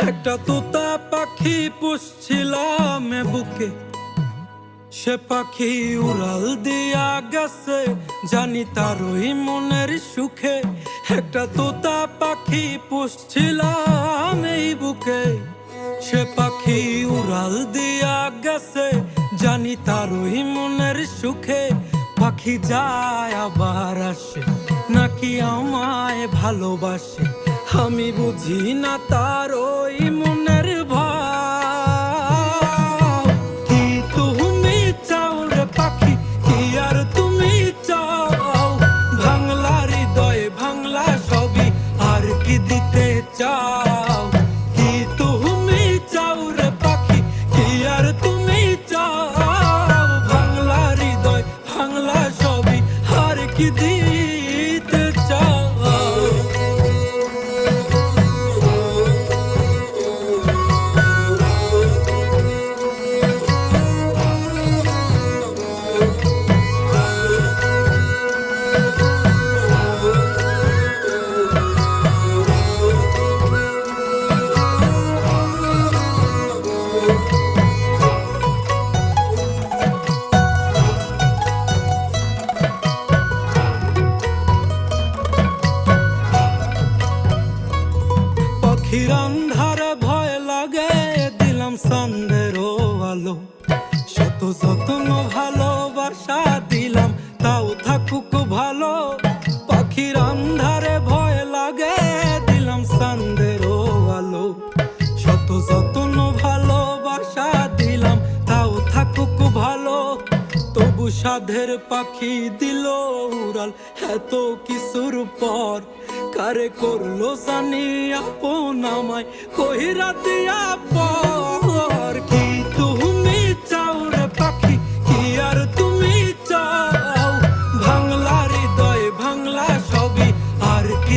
একটা তোতা পাখি পুষছিলাম বুকে, সে পাখি উড়াল দিয়া গেছে, জানি তারই মনের সুখে। একটা তোতা পাখি পুষছিলাম এই বুকে, সে পাখি উড়াল দিয়া গেছে, জানি তারই মনের সুখে। পাখি যায় আবার আসে, নাকি আমায় ভালোবাসে, আমি বুঝি না তার ওই মনের ভাব। কি তুমি চাও রে পাখি, কি আর তুমি চাও? ভাঙলা হৃদয় ভাঙলা সবই, আর কি দিতে চাও? কি তুমি চাও রে পাখি, কি আর তুমি চাও? ভাঙলা হৃদয় ভাঙলা সবই, আর কি দিতে চাও? পাখির আন্ধারে ভয় লাগে, দিলাম সন্দেরও আলো, শত যত্ন ভালোবাসা দিলাম, তাও থাকুক ভালো। পাখির আন্ধারে ভয় লাগে, দিলাম সন্দেরও আলো, শত যত্ন ভালোবাসা দিলাম, তাও থাকুক ভালো। তবু সাধের পাখি দিল উড়াল এত কিছুর পর, কারে করলো জানি আপন আমায় কহিরা দিয়া পর। কি তুমি চাও রে পাখি, কি আর তুমি চাও? ভাঙলা হৃদয় ভাঙলা সবই, আর কি